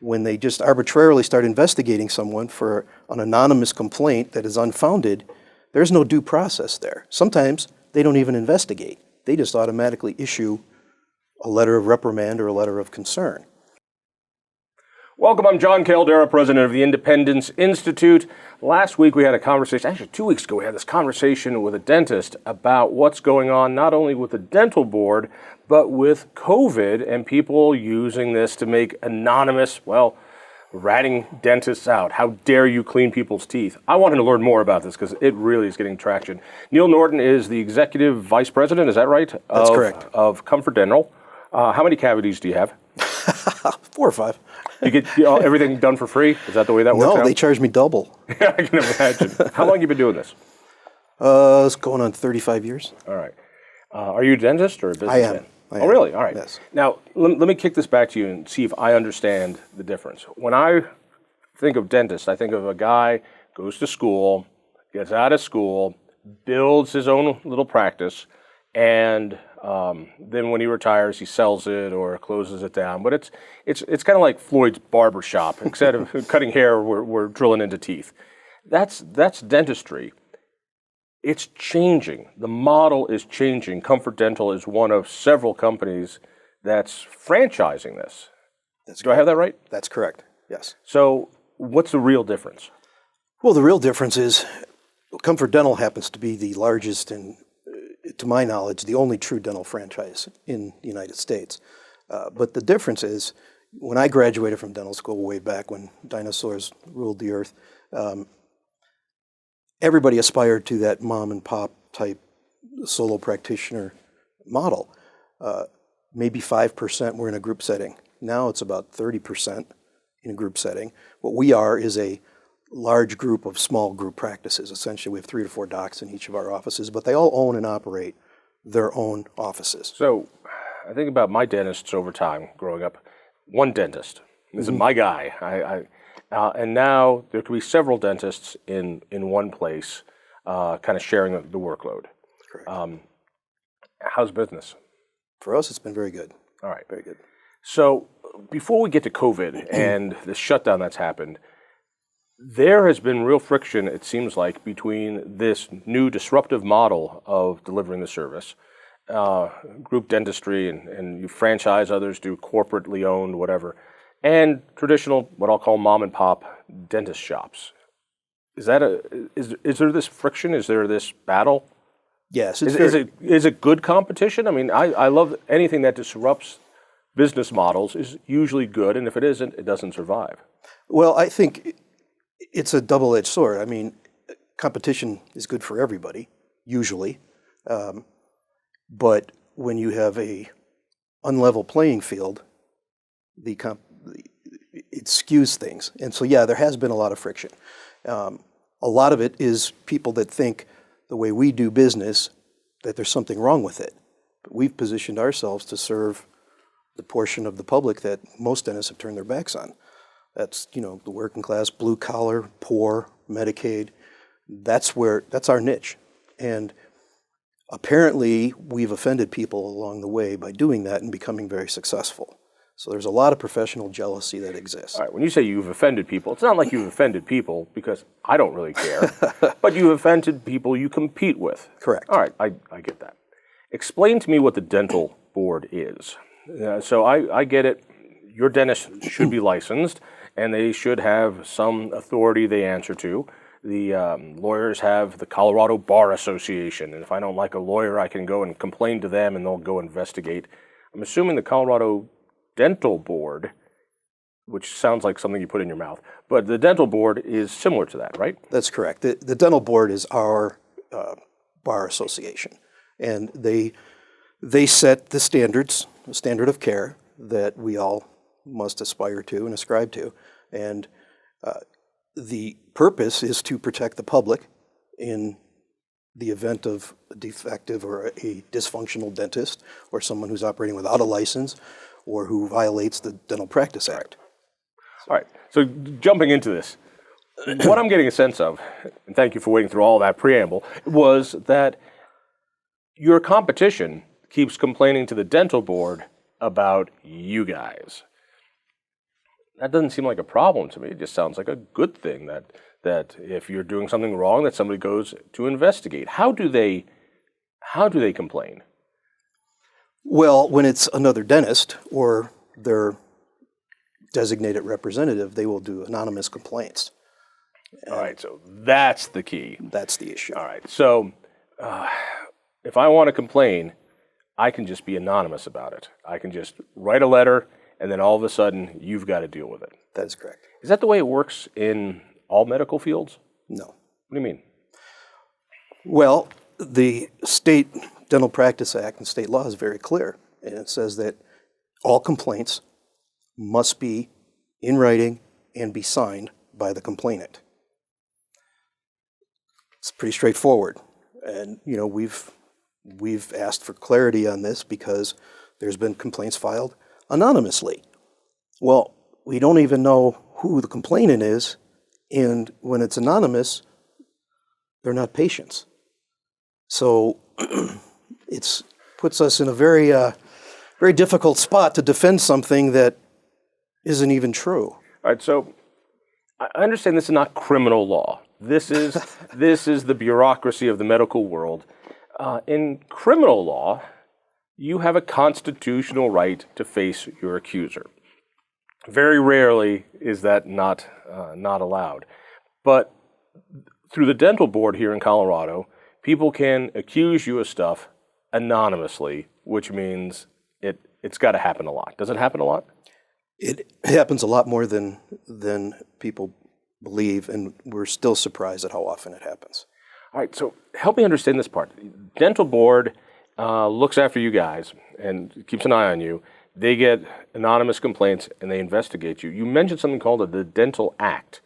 when they just arbitrarily start investigating someone for an anonymous complaint that is unfounded, there's no due process there. Sometimes they don't even investigate. They just automatically issue a letter of reprimand or a letter of concern. Welcome, I'm John Caldera, president of the Independence Institute. Last week we had a conversation, actually 2 weeks ago we had this conversation with a dentist about what's going on not only with the dental board, but with COVID and people using this to make anonymous, ratting dentists out. How dare you clean people's teeth? I wanted to learn more about this because it really is getting traction. Neil Norton is the executive vice president, is that right? That's correct. Of Comfort Dental. How many cavities do you have? 4 or 5. You get everything done for free? Is that the way that works out? No, they charge me double. Yeah, I can imagine. How long have you been doing this? It's going on 35 years. All right. Are you a dentist or a businessman? I am. Oh, really? All right. Yes. Now, let me kick this back to you and see if I understand the difference. When I think of dentist, I think of a guy goes to school, gets out of school, builds his own little practice, and then when he retires, he sells it or closes it down. But it's kind of like Floyd's barber shop. Instead of cutting hair, we're drilling into teeth. That's dentistry. It's changing. The model is changing. Comfort Dental is one of several companies that's franchising this. Do I have that right? That's correct, yes. So what's the real difference? Well, the real difference is Comfort Dental happens to be the largest and, to my knowledge, the only true dental franchise in the United States. But the difference is, when I graduated from dental school way back when dinosaurs ruled the earth, everybody aspired to that mom and pop type solo practitioner model. Maybe 5% were in a group setting. Now it's about 30% in a group setting. What we are is a large group of small group practices. Essentially, we have 3 to 4 docs in each of our offices, but they all own and operate their own offices. So I think about my dentists over time growing up. One dentist. This is my guy. And now there could be several dentists in one place, kind of sharing the workload. Correct. How's business? For us, it's been very good. All right. Very good. So before we get to COVID and the shutdown that's happened, there has been real friction, it seems like, between this new disruptive model of delivering the service, group dentistry, and you franchise others, do corporately owned, whatever, and traditional, what I'll call mom and pop dentist shops. Is there this friction? Is there this battle? Yes. Is it good competition? I mean, I love anything that disrupts business models is usually good, and if it isn't, it doesn't survive. Well, I think it's a double-edged sword. I mean, competition is good for everybody, usually. But when you have a unlevel playing field, it skews things. And so, yeah, there has been a lot of friction. A lot of it is people that think the way we do business, that there's something wrong with it. But we've positioned ourselves to serve the portion of the public that most dentists have turned their backs on. That's, the working class, blue collar, poor, Medicaid. That's our niche. And apparently we've offended people along the way by doing that and becoming very successful. So there's a lot of professional jealousy that exists. All right, when you say you've offended people, it's not like you've offended people because I don't really care, but you've offended people you compete with. Correct. All right, I get that. Explain to me what the dental board is. So I get it. Your dentist should be licensed, and they should have some authority they answer to. The lawyers have the Colorado Bar Association, and if I don't like a lawyer, I can go and complain to them, and they'll go investigate. I'm assuming the Colorado Dental Board, which sounds like something you put in your mouth, but the dental board is similar to that, right? That's correct. The dental board is our bar association, and they set the standards, the standard of care that we all must aspire to and ascribe to, and the purpose is to protect the public in the event of a defective or a dysfunctional dentist or someone who's operating without a license or who violates the Dental Practice Act. All right, so jumping into this, what I'm getting a sense of, and thank you for waiting through all that preamble, was that your competition keeps complaining to the dental board about you guys. that doesn't seem like a problem to me. It just sounds like a good thing that if you're doing something wrong, that somebody goes to investigate. How do they complain? Well, when it's another dentist or their designated representative, they will do anonymous complaints. All right, so that's the key. That's the issue. All right, so if I want to complain, I can just be anonymous about it. I can just write a letter, and then all of a sudden, you've got to deal with it. That is correct. Is that the way it works in all medical fields? No. What do you mean? Well, the State Dental Practice Act and state law is very clear, and it says that all complaints must be in writing and be signed by the complainant. It's pretty straightforward, and we've asked for clarity on this because there's been complaints filed anonymously. Well, we don't even know who the complainant is, and when it's anonymous, they're not patients. So it puts us in a very, very difficult spot to defend something that isn't even true. All right, so I understand this is not criminal law. This is the bureaucracy of the medical world. In criminal law, you have a constitutional right to face your accuser. Very rarely is that not allowed. But through the dental board here in Colorado, people can accuse you of stuff anonymously, which means it's got to happen a lot. Does it happen a lot? It happens a lot more than people believe, and we're still surprised at how often it happens. All right, so help me understand this part. Dental board looks after you guys and keeps an eye on you. They get anonymous complaints and they investigate you. You mentioned something called the Dental Act.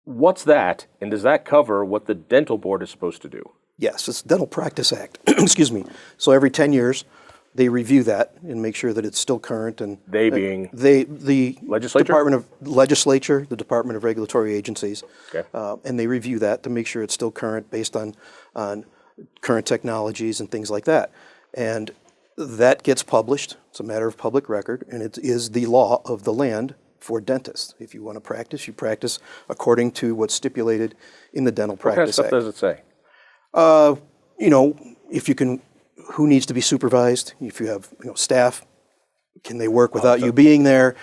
What's that, and does that cover what the dental board is supposed to do? Yes, it's the Dental Practice Act. Excuse me. So every 10 years, they review that and make sure that it's still current. And they being the legislature? the Department of Regulatory Agencies, Okay. And they review that to make sure it's still current based on current technologies and things like that. And that gets published. It's a matter of public record, and it is the law of the land for dentists. If you want to practice, you practice according to what's stipulated in the Dental Practice Act. What kind of stuff Act. does it say? If you can, who needs to be supervised? If you have staff, can they work without you being there?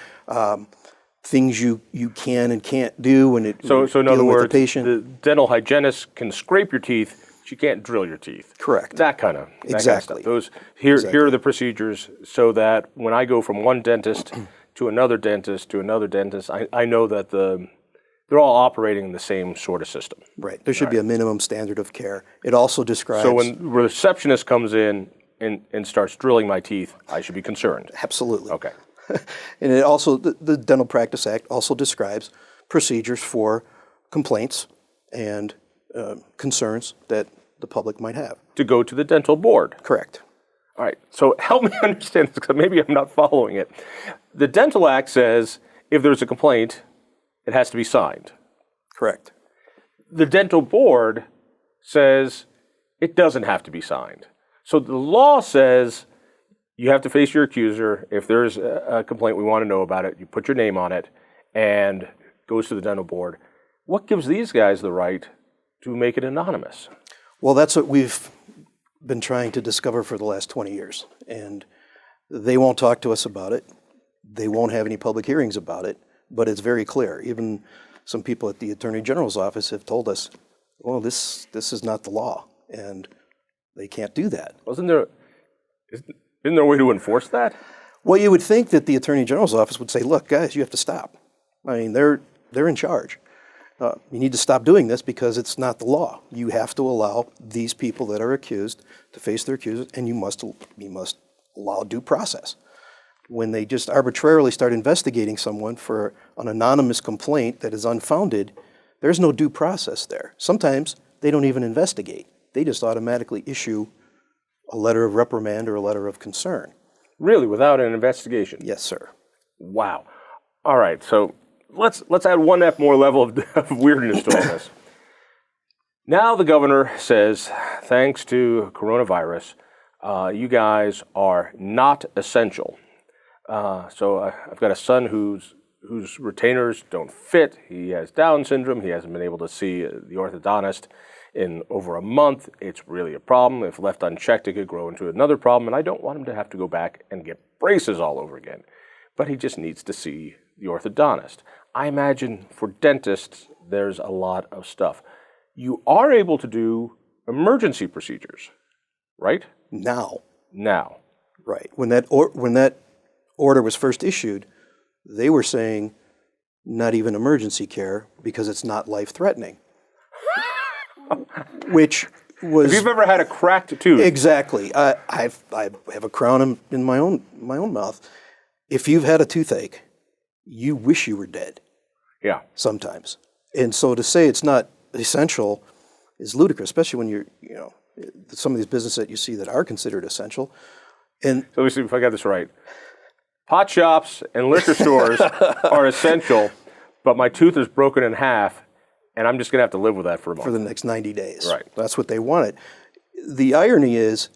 Things you can and can't do when it So in other words, the patient. The dental hygienist can scrape your teeth, but you can't drill your teeth. Correct. That kind of Exactly. stuff. Here are the procedures so that when I go from one dentist to another dentist to another dentist, I know that they're all operating in the same sort of system. Right. There should be a minimum standard of care. It also describes. So when the receptionist comes in and starts drilling my teeth, I should be concerned. Absolutely. Okay. And it also, the Dental Practice Act also describes procedures for complaints and concerns that the public might have. To go to the dental board. Correct. All right, so help me understand this, because maybe I'm not following it. The Dental Act says if there's a complaint, it has to be signed. Correct. The dental board says it doesn't have to be signed. So the law says you have to face your accuser. If there's a complaint, we want to know about it. You put your name on it and goes to the dental board. What gives these guys the right to make it anonymous? Well, that's what we've been trying to discover for the last 20 years. And they won't talk to us about it. They won't have any public hearings about it. But it's very clear. Even some people at the Attorney General's office have told us, well, this is not the law. And they can't do that. Isn't there a way to enforce that? Well, you would think that the Attorney General's office would say, look, guys, you have to stop. I mean, they're in charge. You need to stop doing this because it's not the law. You have to allow these people that are accused to face their accusers, and you must allow due process. When they just arbitrarily start investigating someone for an anonymous complaint that is unfounded, there's no due process there. Sometimes they don't even investigate. They just automatically issue a letter of reprimand or a letter of concern. Really, without an investigation? Yes, sir. Wow. All right, so let's add one more level of weirdness to all this. Now the governor says, thanks to coronavirus, you guys are not essential. I've got a son whose retainers don't fit. He has Down syndrome. He hasn't been able to see the orthodontist in over a month. It's really a problem. If left unchecked, it could grow into another problem, and I don't want him to have to go back and get braces all over again. But he just needs to see the orthodontist. I imagine for dentists, there's a lot of stuff. You are able to do emergency procedures, right? Now. Right. When that order was first issued, they were saying not even emergency care because it's not life-threatening. Which was... If you've ever had a cracked tooth... Exactly. I have a crown in my own mouth. If you've had a toothache, you wish you were dead. Yeah. Sometimes. And so to say it's not essential is ludicrous, especially when you're, some of these businesses that you see that are considered essential. And so let me see if I got this right. Pot shops and liquor stores are essential, but my tooth is broken in half, and I'm just going to have to live with that for a month. For the next 90 days. Right. That's what they wanted. The irony is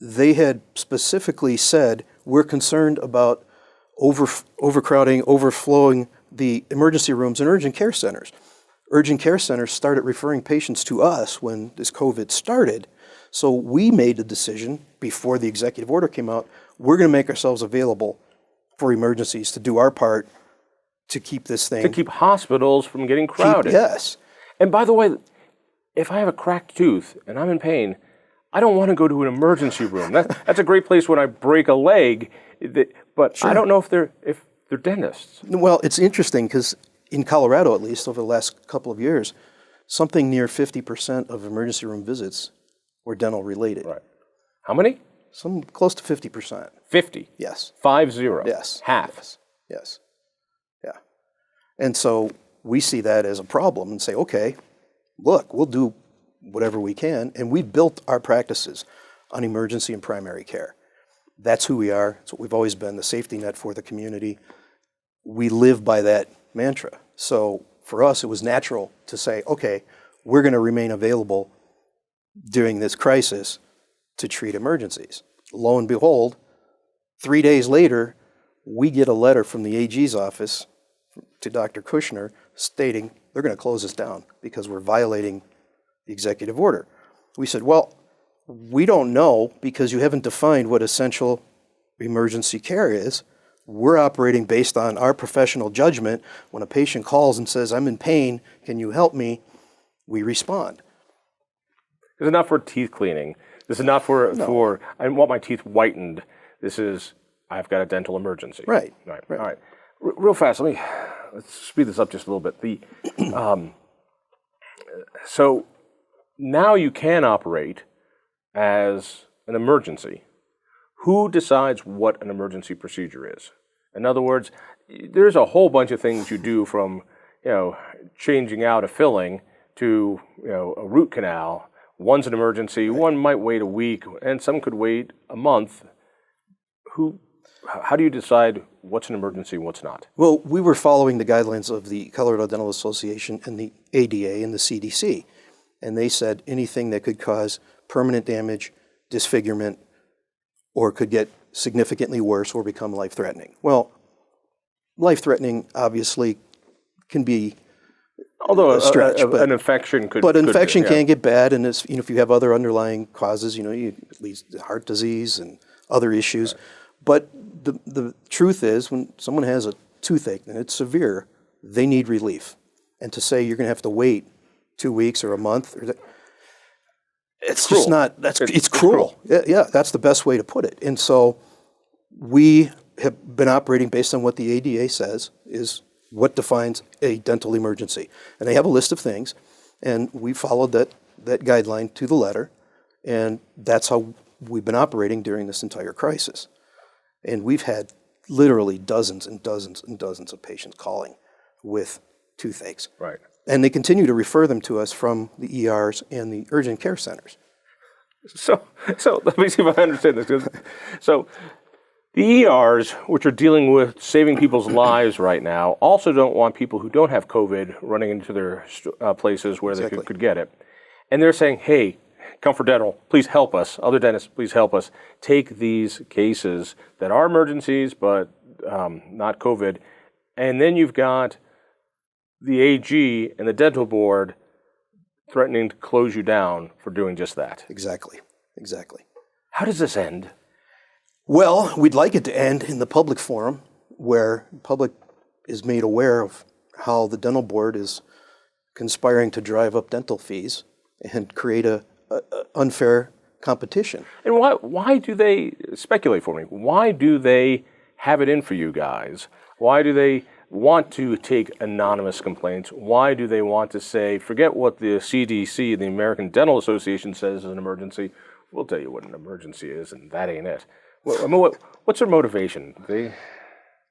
they had specifically said, we're concerned about overcrowding, overflowing the emergency rooms and urgent care centers. Urgent care centers started referring patients to us when this COVID started. So we made the decision before the executive order came out, we're going to make ourselves available for emergencies to do our part to keep this thing. To keep hospitals from getting crowded. Yes. And by the way, if I have a cracked tooth and I'm in pain, I don't want to go to an emergency room. That's a great place when I break a leg, but sure. I don't know if they're dentists. Well, it's interesting because in Colorado, at least over the last couple of years, something near 50% of emergency room visits were dental related. Right. How many? Some close to 50%. 50? Yes. 50? Yes. Half? Yes. Yeah. And so we see that as a problem and say, okay, look, we'll do whatever we can. And we built our practices on emergency and primary care. That's who we are. It's what we've always been, the safety net for the community. We live by that mantra. So for us, it was natural to say, okay, we're going to remain available during this crisis to treat emergencies. Lo and behold, 3 days later, we get a letter from the AG's office to Dr. Kushner stating they're going to close us down because we're violating the executive order. We said, well, we don't know because you haven't defined what essential emergency care is. We're operating based on our professional judgment. When a patient calls and says, I'm in pain, can you help me? We respond. This is not for teeth cleaning. This is not for I want my teeth whitened. This is, I've got a dental emergency. Right. All right. Real fast, let's speed this up just a little bit. So now you can operate as an emergency. Who decides what an emergency procedure is? In other words, there's a whole bunch of things you do from, changing out a filling to, a root canal. One's an emergency, right. One might wait a week, and some could wait a month. How do you decide what's an emergency and what's not? Well, we were following the guidelines of the Colorado Dental Association and the ADA and the CDC. And they said anything that could cause permanent damage, disfigurement, or could get significantly worse or become life-threatening. Well, life-threatening obviously can be a stretch. An infection could. But infection can get bad, and it's, if you have other underlying causes, at least heart disease and other issues. Right. But the truth is, when someone has a toothache and it's severe, they need relief. And to say you're going to have to wait 2 weeks or a month, it's cruel. Just not. It's cruel. Yeah, that's the best way to put it. And so we have been operating based on what the ADA says is what defines a dental emergency. And they have a list of things, and we followed that guideline to the letter, and that's how we've been operating during this entire crisis. And we've had literally dozens and dozens and dozens of patients calling with toothaches. Right. And they continue to refer them to us from the ERs and the urgent care centers. So let me see if I understand this. So the ERs, which are dealing with saving people's lives right now, also don't want people who don't have COVID running into their places where they could get it. And they're saying, hey, Comfort Dental, please help us. Other dentists, please help us. Take these cases that are emergencies, but not COVID. And then you've got the AG and the dental board threatening to close you down for doing just that. Exactly. How does this end? Well, we'd like it to end in the public forum where the public is made aware of how the dental board is conspiring to drive up dental fees and create a unfair competition. And why do they, speculate for me, why do they have it in for you guys? Why do they want to take anonymous complaints? Why do they want to say, forget what the CDC, the American Dental Association, says is an emergency? We'll tell you what an emergency is, and that ain't it. What's their motivation?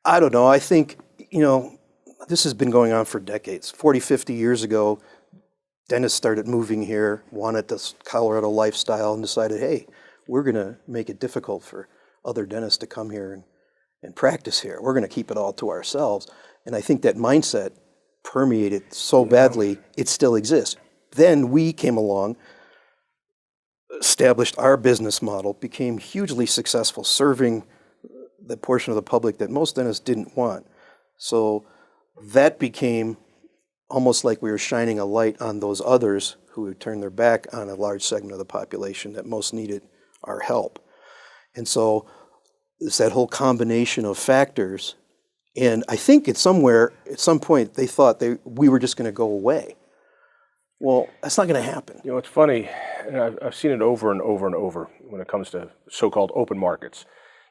I don't know. I think, this has been going on for decades. 40, 50 years ago, dentists started moving here, wanted this Colorado lifestyle, and decided, hey, we're going to make it difficult for other dentists to come here and practice here. We're going to keep it all to ourselves. And I think that mindset permeated so badly, it still exists. Then we came along, established our business model, became hugely successful, serving the portion of the public that most dentists didn't want. So that became almost like we were shining a light on those others who had turned their back on a large segment of the population that most needed our help. And so it's that whole combination of factors. And I think at some point, they thought we were just going to go away. Well, that's not going to happen. It's funny, and I've seen it over and over and over when it comes to so-called open markets.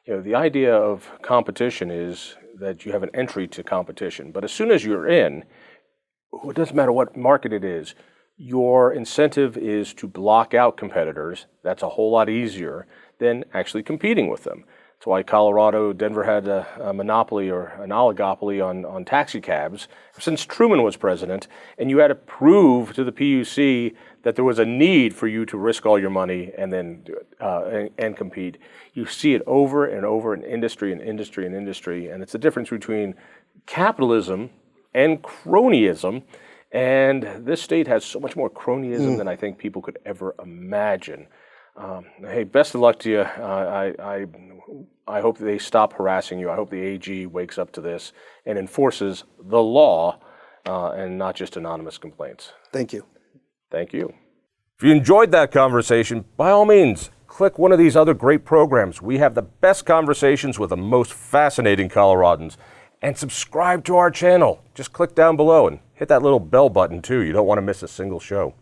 The idea of competition is that you have an entry to competition. But as soon as you're in, it doesn't matter what market it is, your incentive is to block out competitors. That's a whole lot easier than actually competing with them. That's why Denver had a monopoly or an oligopoly on taxi cabs since Truman was president, and you had to prove to the PUC that there was a need for you to risk all your money and then and compete. You see it over and over in industry and industry and industry, and it's the difference between capitalism and cronyism. And this state has so much more cronyism than I think people could ever imagine. Hey, best of luck to you. I hope they stop harassing you. I hope the AG wakes up to this and enforces the law and not just anonymous complaints. Thank you. Thank you. If you enjoyed that conversation, by all means, click one of these other great programs. We have the best conversations with the most fascinating Coloradans. And subscribe to our channel. Just click down below and hit that little bell button too. You don't want to miss a single show.